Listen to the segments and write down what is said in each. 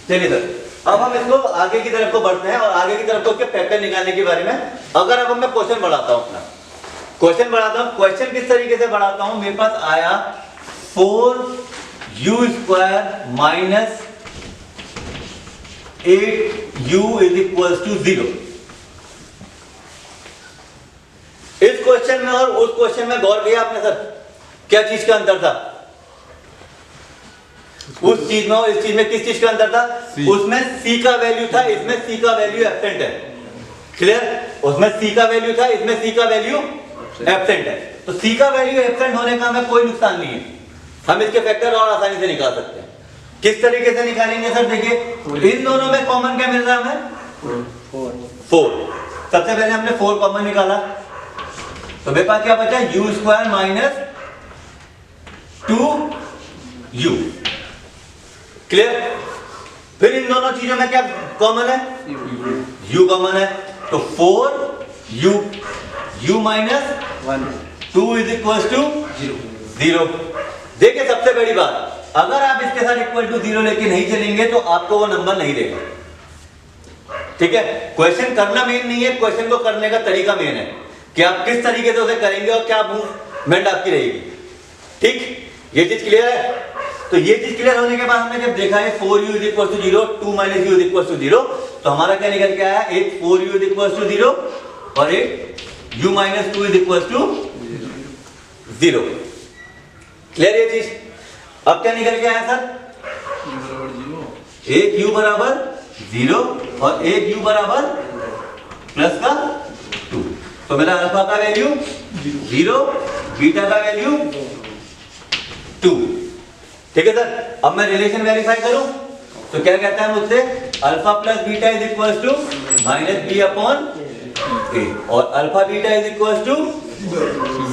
चलिए सर, अब हम इसको आगे की तरफ को बढ़ते हैं और आगे की तरफ को उसके फैक्टर निकालने के बारे में। अगर अब मैं क्वेश्चन बढ़ाता हूं, अपना क्वेश्चन बढ़ाता हूं, क्वेश्चन किस तरीके से बढ़ाता हूं, मेरे पास आया 4u² minus 8u is equal to 0। इस क्वेश्चन में और उस क्वेश्चन में गौर किया आपने सर, क्या चीज का अंतर था? उस चीज में और इस चीज में किस चीज का अंतर था? उसमें c का वैल्यू था, इसमें c का वैल्यू एब्सेंट है। क्लियर? उसमें c का वैल्यू था, इसमें c का वैल्यू एब्सेंट है। तो c का वैल्यू एब्सेंट होने का हमें कोई नुकसान नहीं है, हम इसके फैक्टर और आसानी से निकाल सकते हैं। किस तरीके से निकालेंगे सर? देखिए, इन दोनों में कॉमन क्या मिल रहा है हमें? 4। सबसे पहले हमने 4 कॉमन निकाला, तो मेरे पास क्या बचा? u² minus 2u। क्लियर? फिर इन दोनों चीजों में क्या कॉमन है? u कॉमन है, तो 4u minus 2 is equal to 0। देखिए, सबसे बड़ी बात, अगर आप इसके साथ इक्वल टू 0 लेके नहीं चलेंगे तो आपको वो नंबर नहीं देगा। ठीक है? क्वेश्चन करना मेन नहीं है, क्वेश्चन को करने का तरीका मेन है कि आप किस तरीके से उसे करेंगे और क्या मूवमेंट आपकी रहेगी। ठीक, ये चीज क्लियर है? तो ये चीज क्लियर होने के बाद हमने जब देखा है 4u is equal to 0, 2 minus u is equal to 0, तो हमारा क्या निकल के आया? एक 4u इज इक्वल टू 0 और एक u minus 2 is equal to 0। Clear ये चीज? अब क्या निकल के आया सर? एक u बराबर 0 और एक u बराबर प्लस का 2। तो मेरा अल्फा का वैल्यू 0, बीटा का वैल्यू 2। ठीक है सर? अब मैं रिलेशन वेरीफाई करूं तो क्या कहता है मुझसे? Alpha plus beta is equal to minus B upon A, और alpha beta is equal to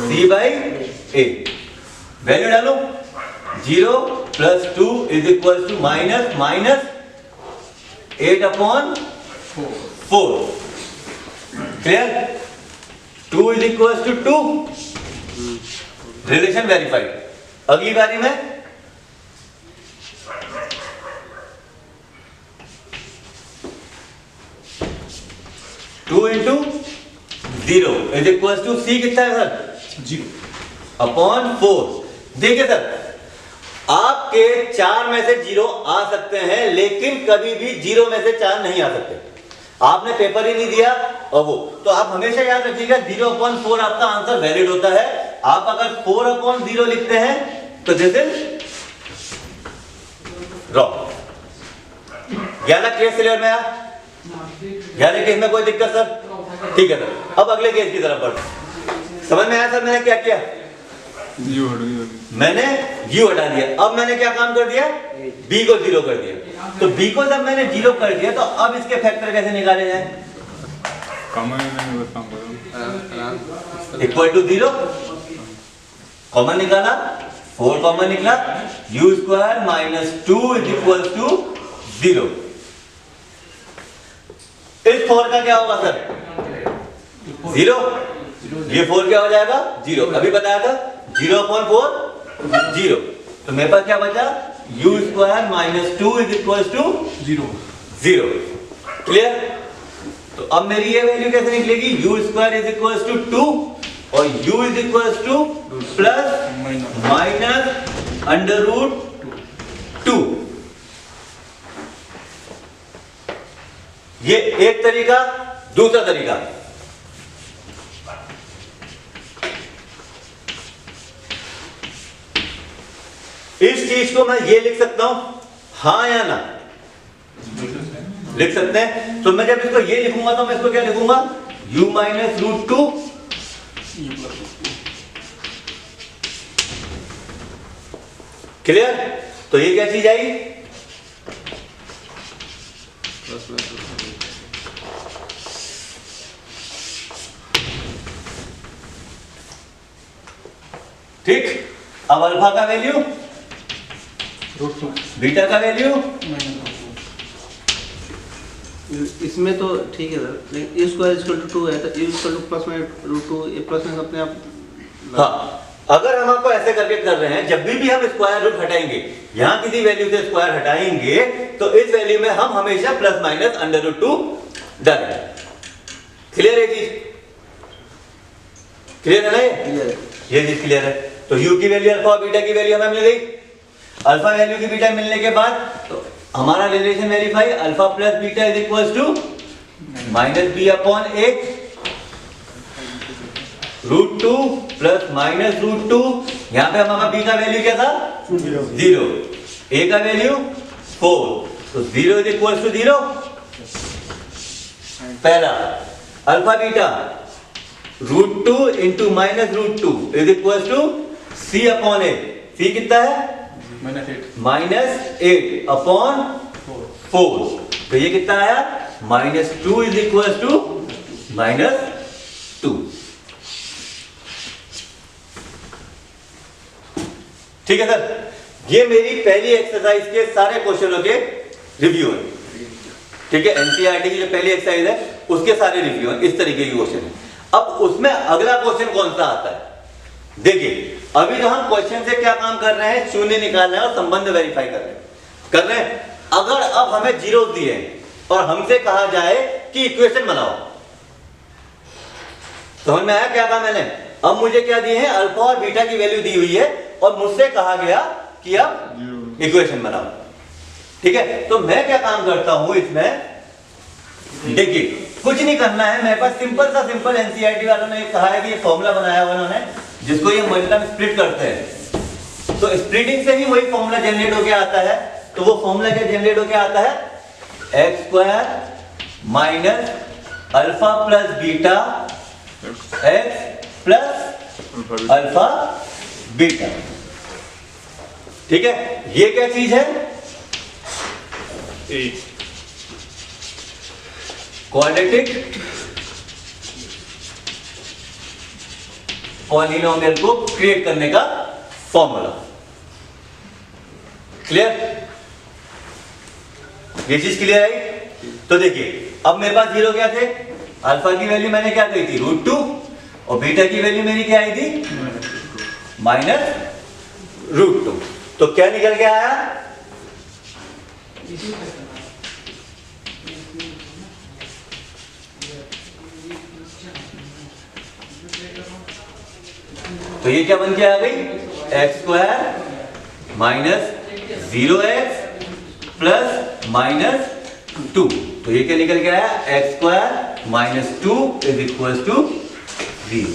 C by A. Value डालो, 0 plus 2 is equal to minus 8 upon 4। Clear? 2 is equal to 2, relation verified. अगली बारी में 2 into 0 is equal to C कितना है sir? 0 upon 4। देखिए sir, आपके 4 में से 0 आ सकते हैं, लेकिन कभी भी 0 में से 4 नहीं आ सकते। आपने पेपर ही नहीं दिया और वो, तो आप हमेशा याद रखिएगा 0 अपॉन 4 आपका आंसर वैलिड होता है। आप अगर 4 अपॉन 0 लिखते हैं तो this is wrong. 11 case clear में आया? 11 केस में कोई दिक्कत सर? ठीक है सर, अब अगले केस की तरफ बढ़ते। समझ में आया सर मैंने क्या किया? मैंने u हटा दिया। अब मैंने क्या काम कर दिया? b को 0 कर दिया। तो b को जब मैंने 0 कर दिया तो अब इसके फैक्टर कैसे निकाले जाए? इक्वल टू 0 कॉमन निकाला, 4 कॉमन निकला, u² minus 2 is equal to 0। इस 4 का क्या होगा सर? 0। ये 4 क्या हो जाएगा? 0। अभी बताया था 0 अपॉन 4 0। तो मेरे पास क्या बचा? u² minus 2 is equal to 0। Clear? तो अब मेरी ये वैल्यू कैसे निकलेगी? u² इज इक्वल टू 2 और u is equal to plus minus under root 2। ये एक तरीका। दूसरा तरीका, इस चीज को मैं ये लिख सकता हूं, हां या ना लिख सकते हैं। तो मैं जब इसको ये लिखूंगा तो मैं इसको क्या लिखूंगा? u minus root 2 clear? तो ये क्या चीज आई? ठीक। अब अल्फा का वैल्यू, बीटा का वैल्यू, इसमें तो ठीक है सर, लेकिन a² इक्वल टू 2 है तो a इक्वल टू प्लस में रूट 2 प्लस में अपने आप। हाँ, अगर हम आपको ऐसे करके कर रहे हैं, जब भी हम स्क्वायर रूट हटाएंगे, यहां किसी वैल्यू से स्क्वायर हटाएंगे तो इस वैल्यू में हम हमेशा प्लस माइनस अंडर रूट 2 डालेंगे। क्लियर है चीज? क्लियर है ना? ये चीज क्लियर है। तो u की वैल्यू अल्फा और बीटा की वैल्यू हमें मिल गई। अल्फा वैल्यू की बीटा मिलने के बाद तो हमारा relation verify, alpha plus beta is equal to minus B upon a root 2 plus minus root 2। यहां पे हमारा बी का वैल्यू क्या था? 0, ए का वैल्यू 4, तो 0 इज इक्वल टू 0। पहला alpha beta root 2 into minus root 2 is equal to C upon A. C कितना है? -8 अपॉन 4। तो ये कितना आया? -2 इज इक्वल टू -2। ठीक है सर, ये मेरी पहली एक्सरसाइज के सारे क्वेश्चनों के रिव्यू है। ठीक है, एनसीईआरटी की जो पहली एक्सरसाइज है उसके सारे रिव्यू हैं, इस तरीके के क्वेश्चन है। अब उसमें अगला क्वेश्चन कौन सा आता है? देखिए, अभी तो हम क्वेश्चन से क्या काम कर रहे हैं? शून्य निकाल रहे हैं और संबंध वेरीफाई कर रहे हैं। अगर अब हमें जीरो दिए और हमसे कहा जाए कि इक्वेशन बनाओ, समझ में आया क्या कहा मैंने? अब मुझे क्या दिए हैं? अल्फा और बीटा की वैल्यू दी हुई है और मुझसे कहा गया कि अब इक्वेशन बनाओ। ठीक है, तो मैं क्या काम करता हूं इसमें? देखिए, कुछ नहीं करना है मेरे पास, सिंपल एनसीईआरटी वालों ने कहा है कि ये फॉर्मूला बनाया हुआ उन्होंने, जिसको ये मल्टीपल स्प्लिट करते हैं। तो स्प्लिटिंग से ही वही फॉर्मूला जनरेट होके आता है। तो वो फॉर्मूला क्या जनरेट होके आता है? X square minus alpha plus beta x plus alpha beta. ठीक है, ये क्या चीज है? क्वाड्रेटिक पॉलिनोमियल को क्रिएट करने का फॉर्मूला। क्लियर? ये चीज क्लियर आई? तो देखिए, अब मेरे पास जीरो क्या थे? अल्फा की वैल्यू मैंने क्या कही थी? √2, और बीटा की वैल्यू मेरी क्या आई थी? -√2। तो क्या निकल के आया? तो ये क्या बन के आ गई? X square minus 0x plus -2। तो ये क्या निकल के आया? X square minus 2 is equal to 0।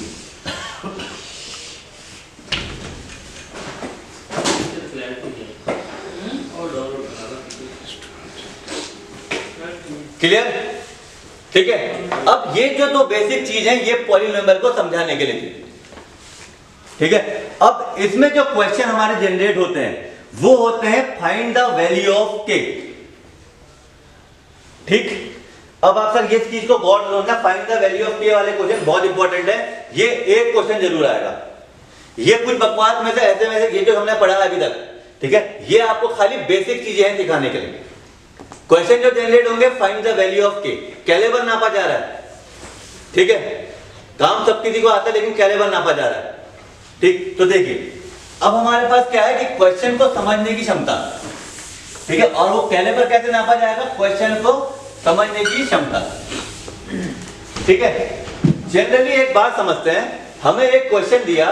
Clear? ठीक है, अब ये जो दो बेसिक चीज है ये पॉलिनोमियल को समझाने के लिए थी। ठीक है, अब इसमें जो क्वेश्चन हमारे जनरेट होते हैं वो होते हैं फाइंड द वैल्यू ऑफ के। ठीक, अब आप सर ये चीज को गौर करना, फाइंड द वैल्यू ऑफ के वाले क्वेश्चन बहुत इंपॉर्टेंट है। ये एक क्वेश्चन जरूर आएगा। ये कुछ बकवास में से ऐसे में से ये जो हमने पढ़ा अभी तक, ठीक है, ये आपको खाली बेसिक चीजें हैं सिखाने के लिए। क्वेश्चन जो जनरेट होंगे, फाइंड द वैल्यू ऑफ के, कैलिबर नापा जा रहा है। ठीक है, काम सब किसी को आता है लेकिन कैलिबर नापा जा रहा है। ठीक, तो देखिए, अब हमारे पास क्या है कि क्वेश्चन को समझने की क्षमता, ठीक है, और वो कैलिबर कैसे नापा जाएगा? क्वेश्चन को समझने की क्षमता। ठीक है, जनरली एक बात समझते हैं, हमें एक क्वेश्चन दिया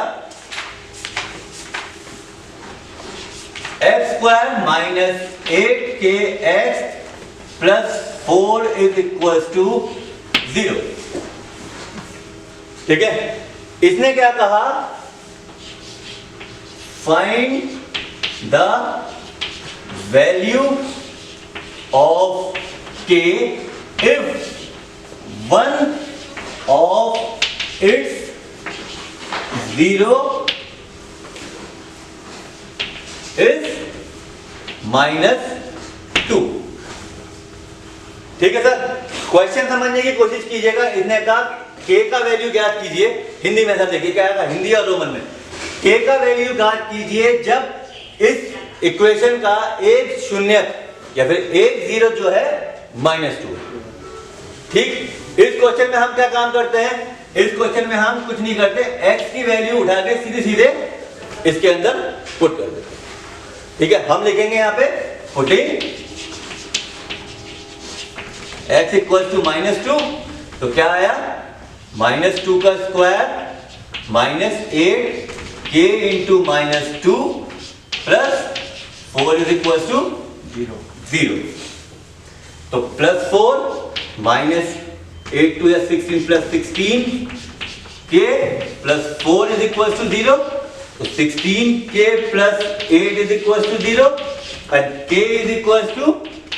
x square minus 8kx plus 4 is equal to 0। ठीक है, इसने क्या कहा? Find the value of k if one of its 0 is -2। ठीक है सर, क्वेश्चन समझने की कोशिश कीजिएगा। इसने कहा k का वैल्यू ज्ञात कीजिए। हिंदी में सर देखिए क्या है, हिंदी और रोमन में। k का वैल्यू ज्ञात कीजिए जब इस इक्वेशन का एक शून्य या फिर एक जीरो जो है -2। ठीक, इस क्वेश्चन में हम क्या काम करते हैं? इस क्वेश्चन में हम कुछ नहीं करते, x की वैल्यू उठा के सीधे सीधे इसके अंदर पुट कर देते। ठीक है, हम लिखेंगे यहाँ पे पुटिंग x इक्वल टू -2, तो क्या आया -2 का square -8k into -2 plus 4 is equal to 0। तो +4 -8 to 16 plus 16 k plus 4 is equal to 0। तो 16k plus 8 is equal to 0 और k is equal to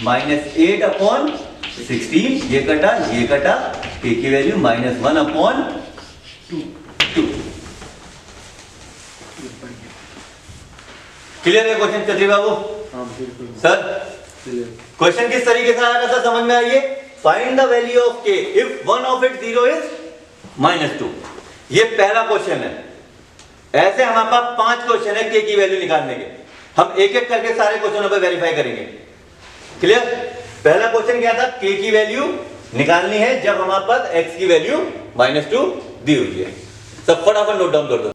-8 upon 16। ये कटा k की वैल्यू -1 अपॉन 2। क्लियर है क्वेश्चन चतरी बाबू? हाँ बिल्कुल सर क्लियर। क्वेश्चन किस तरीके से आया था समझ में आइए। Find the value of k if one of it 0 is -2। ये पहला क्वेश्चन है। ऐसे हमारे पास 5 क्वेश्चन है k की वैल्यू निकालने के। हम एक एक करके सारे क्वेश्चनों पर वेरीफाई करेंगे। क्लियर? पहला क्वेश्चन क्या था, k की वैल्यू निकालनी है जब हमारे पास x की वैल्यू -2 दी हुई है। सब फटाफट नोट डाउन कर दो।